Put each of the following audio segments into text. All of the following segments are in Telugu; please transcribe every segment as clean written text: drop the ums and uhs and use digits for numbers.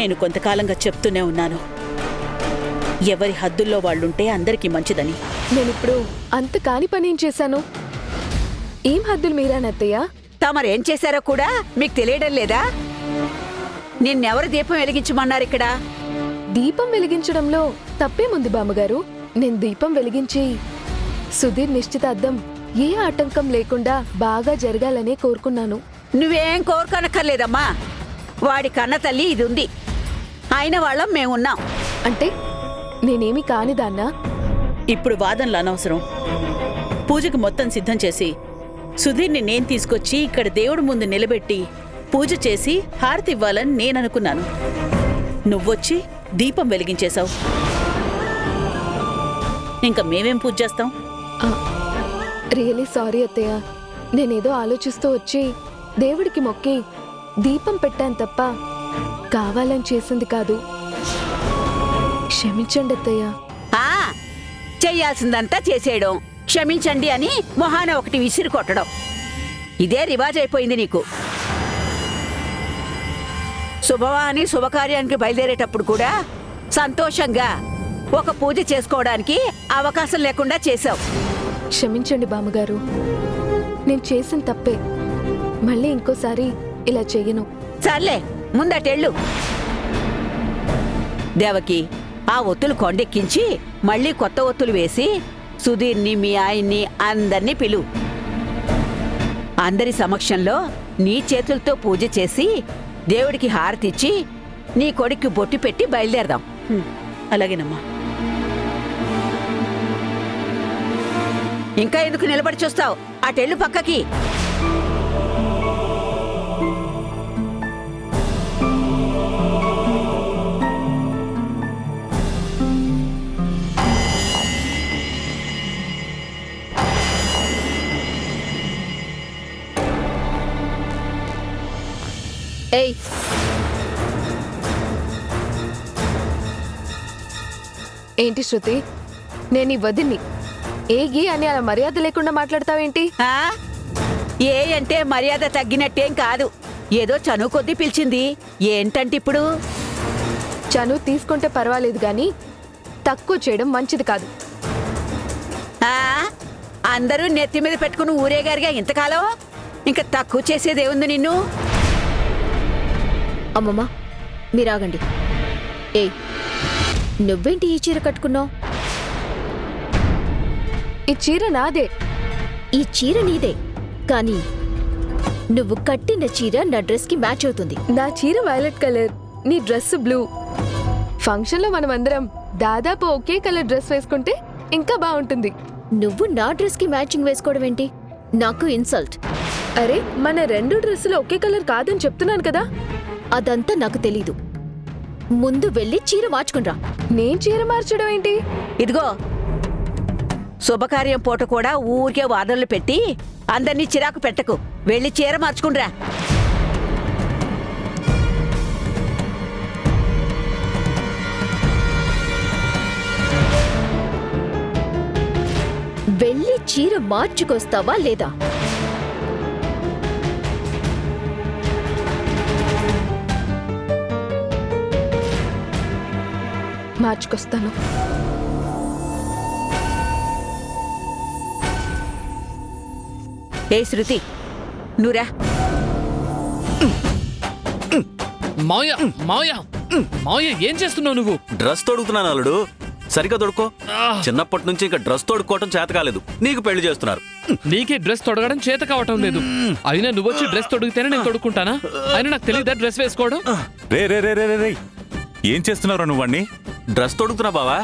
నేను కొంతకాలంగా చెప్తూనే ఉన్నాను, ఎవరి హద్దుల్లో వాళ్ళుంటే అందరికీ మంచిదని. నేనిప్పుడు అంత కాని పని ఏం చేశాను? ఏం హద్దులు మీరానత్తయ్య? తమరేం చేశారో కూడా మీకు తెలియడం లేదా? నిన్నెవరు దీపం వెలిగించమన్నారు ఇక్కడ? దీపం వెలిగించడంలో తప్పేముంది బామ్మగారు? నేను దీపం వెలిగించి సుధీర్ నిశ్చితార్థం ఏ ఆటంకం లేకుండా బాగా జరగాలనే కోరుకున్నాను. నువ్వేం కోరుకోనక్కర్లేదమ్మా. వాడి కన్న తల్లి ఇది ఉంది, అయిన వాళ్ళం మేమున్నాం. అంటే నేనేమి కానిదాన్నా? ఇప్పుడు వాదనలు అనవసరం. పూజకు మొత్తం సిద్ధం చేసి సుధీర్ని నేను తీసుకొచ్చి ఇక్కడ దేవుడి ముందు నిలబెట్టి పూజ చేసి హారతి ఇవ్వాలని నేననుకున్నాను. నువ్వొచ్చి దీపం వెలిగించేశావు. ఇంకా మేమేం పూజ చేస్తాం? రియలీ సారీ అత్తయ్య. నేనేదో ఆలోచిస్తూ వచ్చి దేవుడికి మొక్కి దీపం పెట్టాను తప్ప కావాలని చేసింది కాదు. క్షమించండి అత్తయ్య. చెయ్యాల్సిందంతా చేసేయడం, క్షమించండి అని మొహాన ఒకటి విసిరి కొట్టడం, ఇదే రివాజ్ అయిపోయింది నీకు. శుభవాని శుభకార్యానికి బయలుదేరేటప్పుడు కూడా సంతోషంగా ఒక పూజ చేసుకోవడానికి అవకాశం లేకుండా చేశావు. క్షమించండి బామ్మగారు, నేను చేసిన తప్పే. మళ్ళీ ఇంకోసారి ఇలా చెయ్యను. సర్లే, ముందటెళ్ళు. దేవకి, ఆ ఒత్తులు కొండెక్కించి మళ్ళీ కొత్త ఒత్తులు వేసి సుధీర్ని, మీ ఆయన్ని అందర్నీ పిలువు. అందరి సమక్షంలో నీ చేతులతో పూజ చేసి దేవుడికి హారతిచ్చి నీ కొడుక్కి బొట్టు పెట్టి బయలుదేరదాం. అలాగేనమ్మా. ఇంకా ఎందుకు నిలబడి చూస్తావు? అటెళ్ళు పక్కకి. ఏయ్, ఏంటి శృతి, నేను ఈ వదిన్ని ఏగి అని అలా మర్యాద లేకుండా మాట్లాడతావేంటి? ఏ అంటే మర్యాద తగ్గినట్టేం కాదు, ఏదో చనువు కొద్దీ పిలిచింది. ఏంటంటే ఇప్పుడు చనువు తీసుకుంటే పర్వాలేదు గాని తక్కువ చేయడం మంచిది కాదు. అందరూ నెత్తి మీద పెట్టుకుని ఊరేగారుగా ఇంతకాలం, ఇంకా తక్కువ చేసేదేముంది నిన్ను? అమ్మమ్మ మీరాగండి. ఏయ్, నువ్వేంటి ఈ చీర కట్టుకున్నావు? ఈ చీర నాదే. ఈ చీర నీదే, కానీ నువ్వు కట్టిన చీర నా డ్రెస్ కి మ్యాచ్ అవుతుంది. నా చీర వైలెట్ కలర్, నీ డ్రెస్ బ్లూ. ఫంక్షన్ లో మనం అందరం దాదాపు ఒకే కలర్ డ్రెస్ వేసుకుంటే ఇంకా బాగుంటుంది. నువ్వు నా డ్రెస్ కి మ్యాచింగ్ వేసుకోవడం ఏంటి? నాకు ఇన్సల్ట్. అరే, మన రెండు డ్రెస్సులు ఒకే కలర్ కాదని చెప్తున్నాను కదా. అదంతా నాకు తెలీదు. ముందు వెళ్ళి చీర మార్చుకునిరా. నేను చీర మార్చడం ఏంటి? ఇదిగో, శుభకార్యం పూట కూడా ఊరికే వాదనలు పెట్టి అందరినీ చిరాకు పెట్టకు. వెళ్ళి చీర మార్చుకునిరా. వెళ్ళి చీర మార్చుకొస్తావా లేదా? మార్చుకొస్తాను. ఏ శృతి, నువ్వురా. మావయ్య మావయ్య మావయ్య, ఏం చేస్తున్నావు నువ్వు? డ్రెస్ తొడుగుతున్నాను అల్లుడు, సరిగా తొడుక్కో. చిన్నప్పటి నుంచి ఇంకా డ్రెస్ తొడుక్కోవటం చేత కాలేదు, నీకు పెళ్లి చేస్తున్నారు. నీకే డ్రెస్ తొడగడం చేత కావటం లేదు. అయినా నువ్వొచ్చి డ్రెస్ తొడిగితేనే నేను తొడుక్కుంటానా? అయినా నాకు తెలియదా డ్రెస్ వేసుకోవడం? రే రే రే రే రే, ఏం చేస్తున్నావు నువ్వన్నీ? డ్రెస్ తొడుగుతున్నా బావా.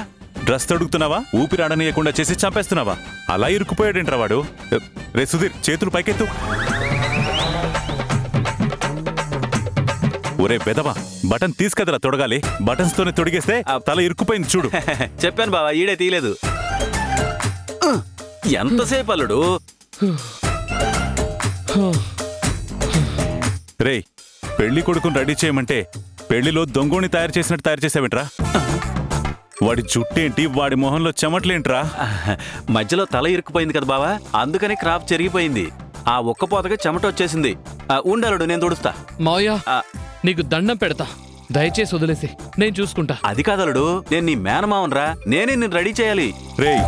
డ్రెస్ తొడుగుతున్నావా? ఊపిరాడనీయకుండా చేసి చంపేస్తున్నావా? అలా ఇరుక్కుపోయాడేంట్రా వాడు? రే సుధీర్, చేతులు పైకెత్తు. ఒరే బెదవా, బటన్ తీసుకదరా తొడగాలి. బటన్స్ తోనే తొడిగేస్తే తల ఇరుక్కుపోయింది చూడు. చెప్పాను బావా, ఈడే తీయలేదు. ఎంతసేపు అల్లుడు? రేయ్, పెళ్లి కొడుకుని రెడీ చేయమంటే పెళ్లిలో దొంగోని తయారు చేసినట్టు తయారు చేసావేంట్రా? వాడి జుట్టేంటి, వాడి మొహంలో చెమట్లేంట్రా? మధ్యలో తల ఇరుక్కుపోయింది కదా బావా, అందుకని క్రాప్ చెరిగిపోయింది. ఆ ఒక్క పోతగా చెమట వచ్చేసింది. ఉండలుడు, నేను తుడుస్తా. మావయ్య, నీకు దండం పెడతా. దయచేసి వదిలేసి నేను చూసుకుంటా. అది కాదలుడు, నేను నీ మేనమావనరా, నేనే నిన్ను రెడీ చేయాలి. రేయ్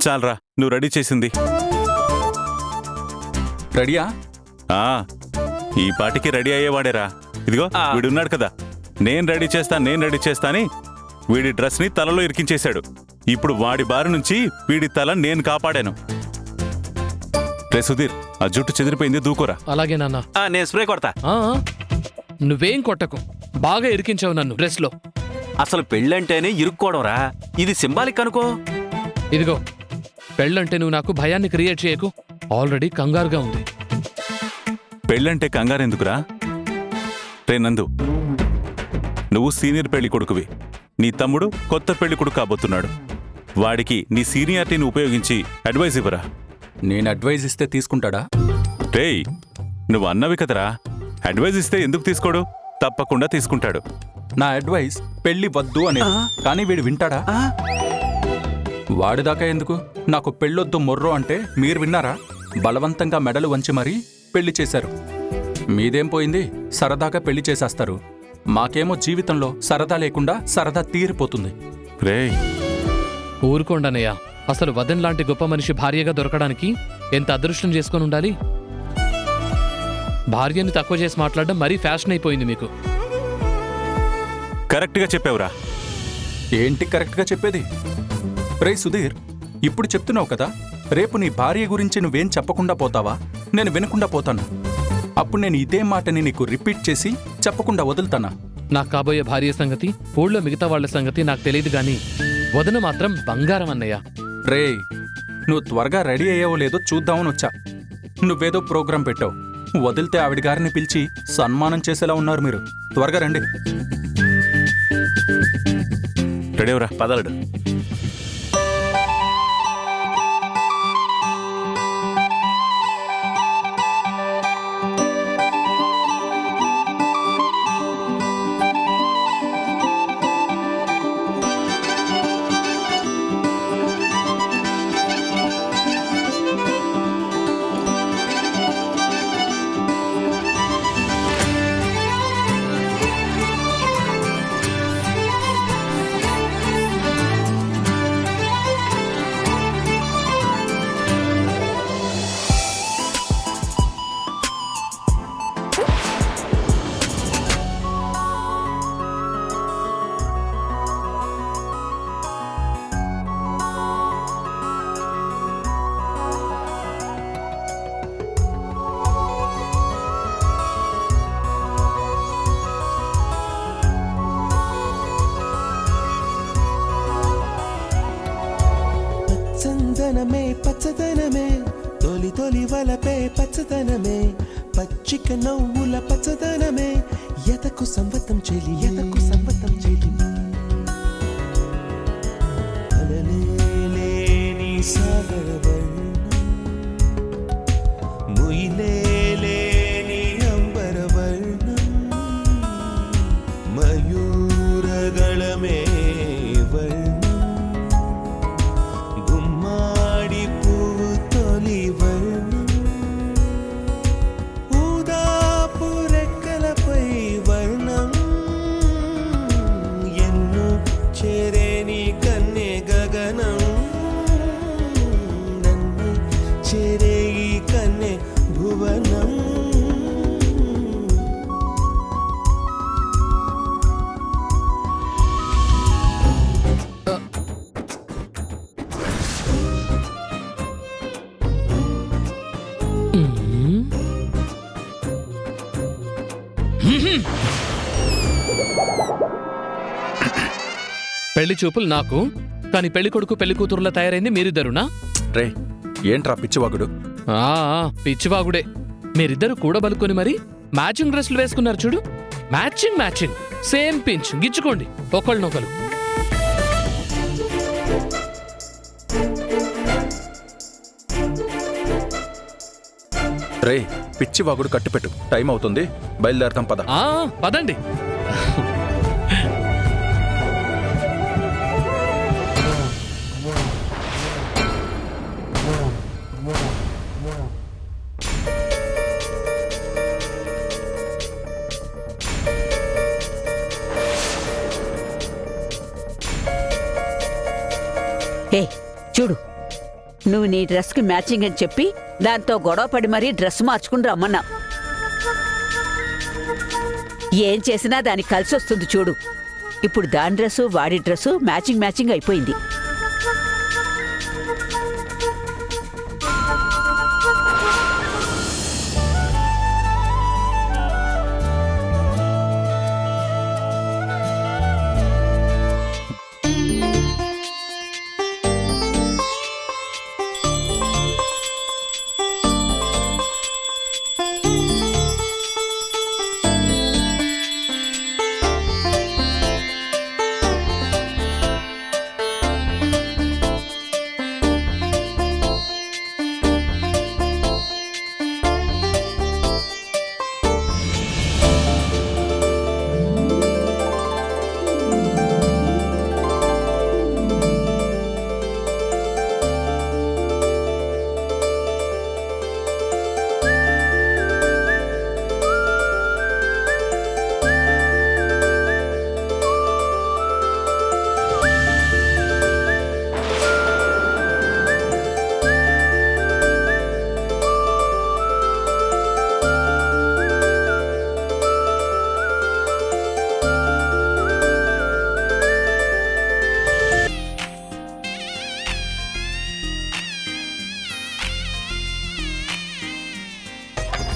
చాలరా నువ్వు రెడీ చేసింది. రెడీయా? ఆ ఈ పాటికి రెడీ అయ్యేవాడేరా. ఇదిగో వీడున్నాడు కదా, నేను రెడీ చేస్తా అని వీడి డ్రెస్ ని తలలో ఇరికించేశాడు. ఇప్పుడు వాడి బారి నుంచి వీడి తల నేను కాపాడాను. రే సుధీర్, ఆ జుట్టు చెదిరిపోయింది, దూకోరా. అలాగే నాన్న. నేను స్ప్రే కొడతా. ఆ, నువ్వేం కొట్టకు, బాగా ఇరికించావు నన్ను డ్రెస్ లో. అసలు పెళ్ళంటేనే ఇరుక్కోవడం రా, ఇది సింబాలిక్ అనుకో. ఇదిగో, పెళ్ళంటే నువ్వు నాకు భయాన్ని క్రియేట్ చేయకు. ఆల్రెడీ కంగారుగా ఉంది. పెళ్ళంటే కంగారెందుకురా? రే నందు, నువ్వు సీనియర్ పెళ్లి కొడుకువి, నీ తమ్ముడు కొత్త పెళ్లి కొడుకు కాబోతున్నాడు. వాడికి నీ సీనియారిటీని ఉపయోగించి అడ్వైజ్ ఇవ్వరా. నేను అడ్వైజ్ ఇస్తే తీసుకుంటాడా? రేయ్ నువ్వు అన్నవి కదరా, అడ్వైజ్ ఇస్తే ఎందుకు తీసుకోడు? తప్పకుండా తీసుకుంటాడు. నా అడ్వైస్ పెళ్లి వద్దు అనేది, కానీ వీడు వింటాడా? వాడిదాకా ఎందుకు, నాకు పెళ్ళొద్దు మొర్రో అంటే మీరు విన్నారా? బలవంతంగా మెడలు వంచి మరీ పెళ్లి చేశారు. మీదేం పోయింది, సరదాగా పెళ్లి చేసేస్తారు. మాకేమో జీవితంలో సరదా లేకుండా సరదా తీరిపోతుంది. రేయ్ ఊరుకోండనయ్య, అసలు వదన్ లాంటి గొప్ప మనిషి భార్యగా దొరకడానికి ఎంత అదృష్టం చేసుకొని ఉండాలి. భార్యని తక్కువ చేసి మాట్లాడడం మరీ ఫ్యాషన్ అయిపోయింది మీకు. కరెక్ట్గా చెప్పావురా. ఏంటి కరెక్ట్గా చెప్పేది? రేయ్ సుధీర్, ఇప్పుడు చెప్తున్నావు కదా, రేపు నీ భార్య గురించి నువ్వేం చెప్పకుండా పోతావా? నేను వినకుండా పోతాను. అప్పుడు నేను ఇదే మాటని నీకు రిపీట్ చేసి చెప్పకుండా వదులుతానా? నాకు కాబోయే భార్య సంగతి, ఊళ్ళో మిగతా వాళ్ల సంగతి నాకు తెలియదు గాని వదన మాత్రం బంగారం అన్నయ్య. రేయ్, నువ్వు త్వరగా రెడీ అయ్యావో లేదో చూద్దామని వచ్చా. నువ్వేదో ప్రోగ్రాం పెట్టావు, వదిలితే ఆవిడ గారిని పిలిచి సన్మానం చేసేలా ఉన్నారు మీరు. త్వరగా రండి. రెడీ అవరా. పదలుడు. పచ్చదనమే పచ్చదనమే తొలి తొలి వలపే పచ్చదనమే పచ్చిక నవ్వుల పచ్చదనమే ఎతకు సంవతం చెలి ఎతకు సంవతం చెలి అలలేని సాగర వర్ణం ముయిలేని అంబర వర్ణం మయూరగళమే వర్ణం పెళ్లి చూపులు నాకు, కానీ పెళ్లి కొడుకు పెళ్లి కూతురులా తయారైంది మీరిద్దరునా? రే ఏంట్రా పిచ్చివాగుడు? పిచ్చివాగుడే. మీరిద్దరు కూడబలుకొని మరి మ్యాచింగ్ డ్రెస్సులు వేసుకున్నారు చూడు. మ్యాచింగ్ మ్యాచింగ్, సేమ్ పించ్, గిచ్చుకోండి ఒకళ్ళనొకరు. రే పిచ్చివాగుడు కట్టిపెట్టు, టైం అవుతుంది, బయలుదేరతాం పద. పదండి. ఏ చూడు, నువ్వు నీ డ్రెస్కి మ్యాచింగ్ అని చెప్పి దాంతో గొడవ పడి మరీ డ్రెస్ మార్చుకుని రమ్మన్నా. ఏం చేసినా దానికి కలిసి వస్తుంది చూడు. ఇప్పుడు దాని డ్రెస్సు వాడి డ్రెస్సు మ్యాచింగ్ అయిపోయింది.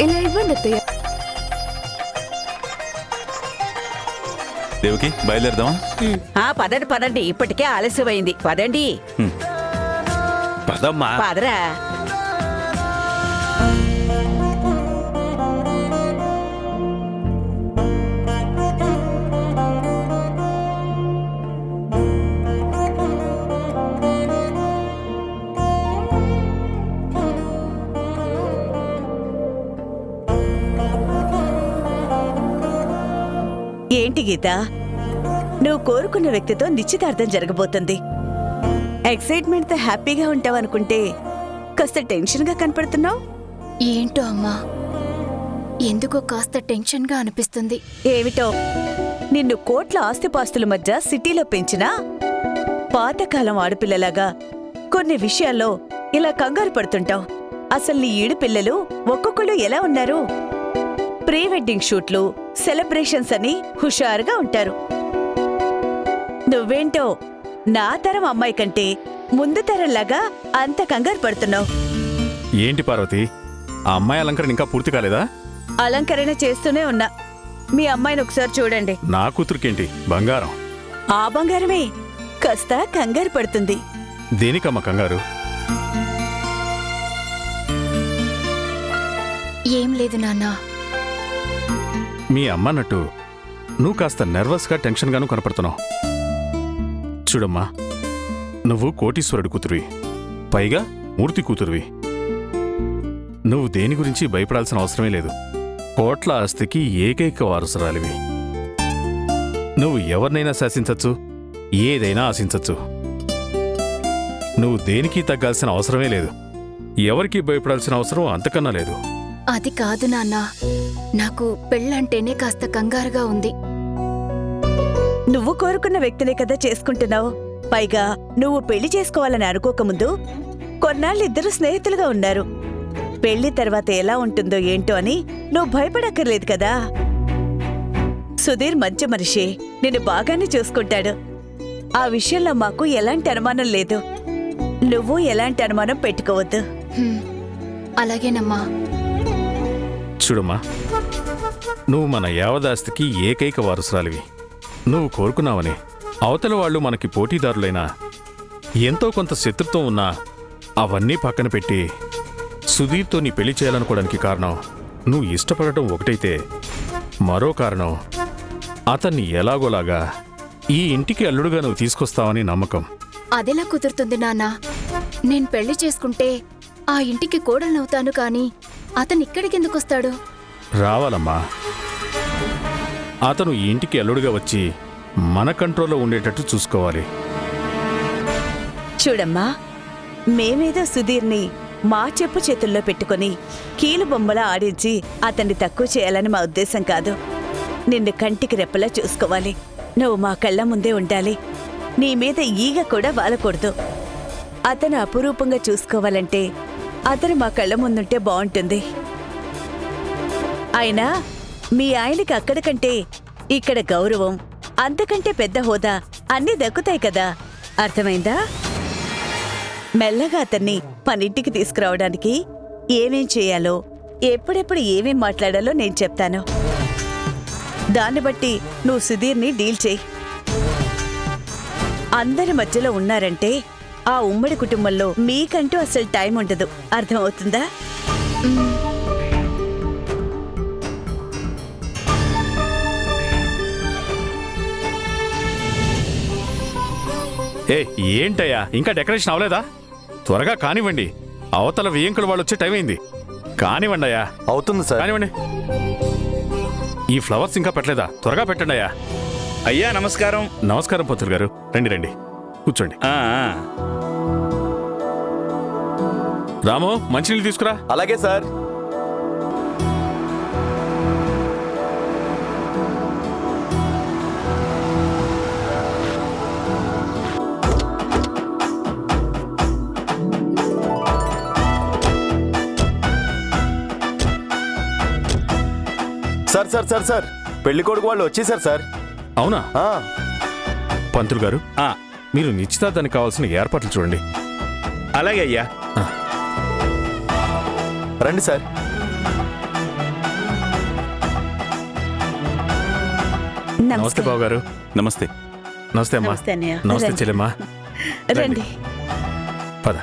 ఇలా ఇవ్వండి అత్తయ్య. దేవకి బయలుదేరదామా? పదండి, ఇప్పటికే ఆలస్యమైంది. పదండి. పదమ్మా. పదరా. ఏంటి గీత, నువ్వు కోరుకున్న వ్యక్తితో నిశ్చితార్థం జరగబోతుంది. ఎక్సైట్మెంట్తో హ్యాపీగా ఉంటావనుకుంటే కాస్త టెన్షన్గా కనపడుతున్నావు. ఏంటో అమ్మా, ఎందుకో కాస్త టెన్షన్గా అనిపిస్తుంది. ఏమిటో, నిన్ను కోట్ల ఆస్తిపాస్తుల మధ్య సిటీలో పెంచినా పాతకాలం ఆడపిల్లలాగా కొన్ని విషయాల్లో ఇలా కంగారు పడుతుంటావు. అసలు నీ ఈడు పిల్లలు ఒక్కొక్కళ్ళు ఎలా ఉన్నారు? ప్రీ వెడ్డింగ్ షూట్లు, సెలబ్రేషన్స్ అని హుషారుగా ఉంటారు. నువ్వేంటో నా తరం అమ్మాయి కంటే ముందు తరంలాగా అంత కంగారు పడుతున్నావు. ఏంటి పార్వతి, ఆ అమ్మాయి అలంకరణ ఇంకా పూర్తి కాలేదా? అలంకరణ చేస్తూనే ఉన్నా. మీ అమ్మాయిని ఒకసారి చూడండి. నా కూతురికేంటి బంగారం? ఆ బంగారమే కాస్త కంగారు పడుతుంది. దేనికమ్మ కంగారు? ఏం లేదు నాన్నా. మీ అమ్మ అన్నట్టు నువ్వు కాస్త నెర్వస్గా టెన్షన్గాను కనపడుతున్నావు. చూడమ్మా, నువ్వు కోటీశ్వరుడి కూతురువి, పైగా మూర్తి కూతురువి. నువ్వు దేని గురించి భయపడాల్సిన అవసరమే లేదు. కోట్ల ఆస్తికి ఏకైక వారసురాలివి. నువ్వు ఎవరినైనా శాసించచ్చు, ఏదైనా ఆశించచ్చు. నువ్వు దేనికి తగ్గాల్సిన అవసరమే లేదు. ఎవరికి భయపడాల్సిన అవసరం అంతకన్నా లేదు. అది కాదు నాన్నా, నాకు పెళ్ళంటేనే కాస్త కంగారుగా ఉంది. నువ్వు కోరుకున్న వ్యక్తినే కదా చేసుకుంటున్నావు. పైగా నువ్వు పెళ్లి చేసుకోవాలని అనుకోకముందు కొన్నాళ్ళిద్దరూ స్నేహితులుగా ఉన్నారు. పెళ్లి తర్వాత ఎలా ఉంటుందో ఏంటో అని నువ్వు భయపడక్కర్లేదు కదా. సుధీర్ మంచి మనిషి, నిన్ను బాగానే చూసుకుంటాడు. ఆ విషయంలో మాకు ఎలాంటి అనుమానం లేదు. నువ్వు ఎలాంటి అనుమానం పెట్టుకోవద్దు. అలాగేనమ్మా. చూడమ్మా, నువ్వు మన యావదాస్తికి ఏకైక వారసురాలివి. నువ్వు కోరుకున్నావని అవతల వాళ్ళు మనకి పోటీదారులైనా, ఎంతో కొంత శత్రుత్వం ఉన్నా అవన్నీ పక్కన పెట్టి సుధీర్తో నీ పెళ్లి చేయాలనుకోవడానికి కారణం నువ్వు ఇష్టపడటం ఒకటైతే, మరో కారణం అతన్ని ఎలాగోలాగా ఈ ఇంటికి అల్లుడుగా నువ్వు తీసుకొస్తావని నమ్మకం. అదెలా కుదురుతుంది నాన్నా? నేను పెళ్లి చేసుకుంటే ఆ ఇంటికి కోడలనవుతాను కానీ అతను ఇక్కడికెందుకొస్తాడు? రావాలమ్మా. అతను ఈ ఇంటికి అల్లుడుగా వచ్చి మన కంట్రోల్లో ఉండేటట్టు చూసుకోవాలి. చూడమ్మా, మేమేదో సుధీర్ని మా చెప్పు చేతుల్లో పెట్టుకుని కీలు బొమ్మలా ఆడించి అతన్ని తక్కువ చేయాలని మా ఉద్దేశం కాదు. నిన్ను కంటికి రెప్పలా చూసుకోవాలి. నువ్వు మా కళ్ళ ముందే ఉండాలి. నీ మీద ఈగ కూడా వాలకూడదు. అతను అపురూపంగా చూసుకోవాలంటే అతను మా కళ్ళ ముందుంటే బాగుంటుంది. అయినా మీ ఆయనకి అక్కడ కంటే ఇక్కడ గౌరవం, అంతకంటే పెద్ద హోదా అన్నీ దక్కుతాయి కదా. అర్థమైందా? మెల్లగా అతన్ని మన ఇంటికి తీసుకురావడానికి ఏమేం చేయాలో, ఎప్పుడెప్పుడు ఏమేం మాట్లాడాలో నేను చెప్తాను. దాన్ని బట్టి నువ్వు సుధీర్ని డీల్ చేయి. అందరి మధ్యలో ఉన్నారంటే ఆ ఉమ్మడి కుటుంబంలో మీకంటూ అసలు టైం ఉండదు. అర్థమవుతుందా? ఏ ఏంటయ్యా, ఇంకా డెకరేషన్ అవలేదా? త్వరగా కానివ్వండి, అవతల వియ్యంకులు వాళ్ళు వచ్చే టైం అయింది. కానివ్వండి అయ్యా. అవుతుంది సార్. కానివ్వండి. ఈ ఫ్లవర్స్ ఇంకా పెట్టలేదా? త్వరగా పెట్టండి అయ్యా. అయ్యా నమస్కారం. నమస్కారం పంతులు గారు, రండి రండి కూర్చోండి. రాము, మంచినీళ్ళు తీసుకురా. అలాగే sir. Sir sir sir sir పెళ్లి కొడుకు వాళ్ళు వచ్చేసారు సార్. అవునా? పంతులు గారు, మీరు నిశ్చితార్థానికి కావాల్సిన ఏర్పాట్లు చూడండి. అలాగే అయ్యా. రండి సార్. నమస్తే బాబు గారు. నమస్తే. నమస్తే అమ్మా. నమస్తే అన్నయ్య. నమస్తే రండి. చెల్లెమ్మా. రండి. పద.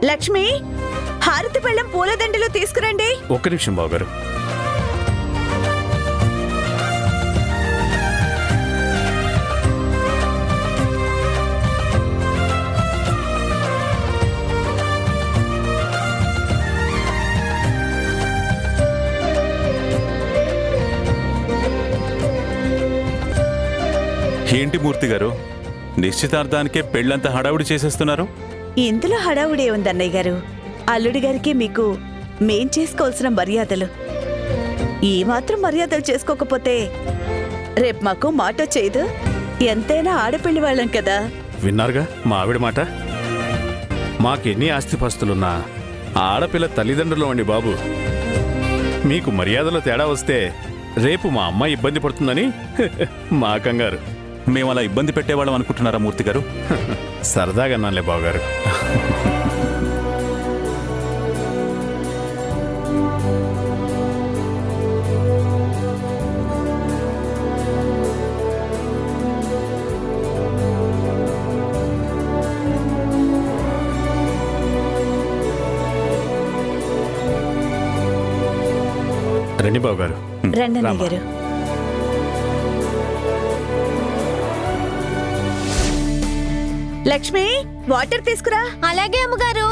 లక్ష్మి, హారతి పళ్ళం పూలదండలు తీసుకురండి. ఒక్క నిమిషం బాబు గారు. ఏంటి మూర్తి గారు, నిశ్చితార్థానికే పెళ్ళంతా హడావుడి చేసేస్తున్నారు? ఇందులో హడావుడే ఉందన్నయ్య గారు. అల్లుడి గారికి మీకు మేం చేసుకోవాల్సిన మర్యాదలు. ఈ మాత్రం మర్యాదలు చేసుకోకపోతే రేపు మాకు మాట చేయదు. ఎంతైనా ఆడపిల్లి వాళ్ళం కదా. విన్నారుగా మా ఆవిడ మాట. మాకెన్ని ఆస్తిపాస్తులున్నా ఆడపిల్ల తల్లిదండ్రులు అండి బాబు. మీకు మర్యాదలో తేడా వస్తే రేపు మా అమ్మ ఇబ్బంది పడుతుందని మా కంగారు. మేము అలా ఇబ్బంది పెట్టేవాళ్ళం అనుకుంటున్నారా మూర్తి గారు? సరదాగా అన్నానులే బావగారు. రండి బావగారు. రండి అన్నయ్య గారు. లక్ష్మి, వాటర్ తీసుకురా. అలాగే అమ్మగారు.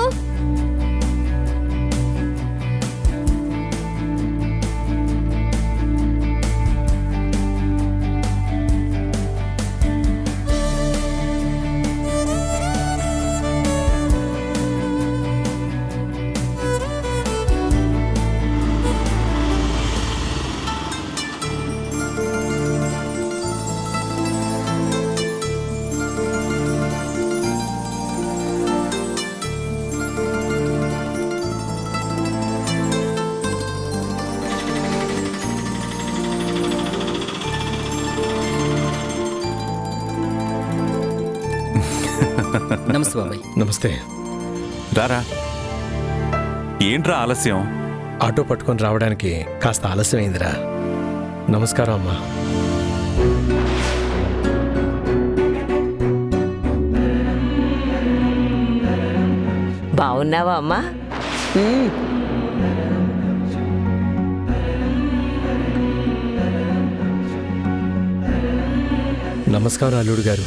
నమస్తే బాబాయ్. నమస్తే. రారా. ఏంట్రా ఆలస్యం? ఆటో పట్టుకొని రావడానికి కాస్త ఆలస్యమైందిరా. నమస్కారం అమ్మా. బాగున్నావా అమ్మా? నమస్కారం అల్లుడు గారు.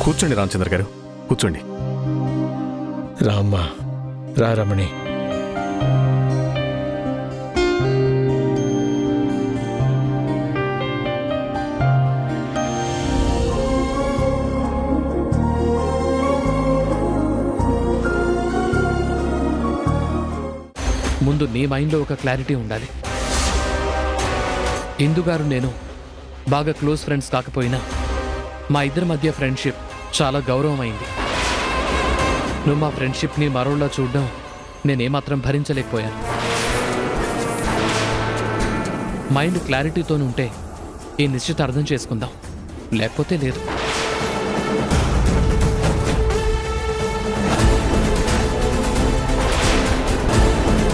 కూర్చోండి రామచంద్ర గారు, కూర్చోండి. రామ్మా, రా రమణి. నీ మైండ్లో ఒక క్లారిటీ ఉండాలి. ఇందు గారు నేను బాగా క్లోజ్ ఫ్రెండ్స్ కాకపోయినా మా ఇద్దరి మధ్య ఫ్రెండ్షిప్ చాలా గౌరవమైంది. నువ్వు మా ఫ్రెండ్షిప్ని మరోలా చూడడం నేనేమాత్రం భరించలేకపోయాను. మైండ్ క్లారిటీతోనుంటే ఈ నిశ్చితార్థం చేసుకుందాం, లేకపోతే లేదు.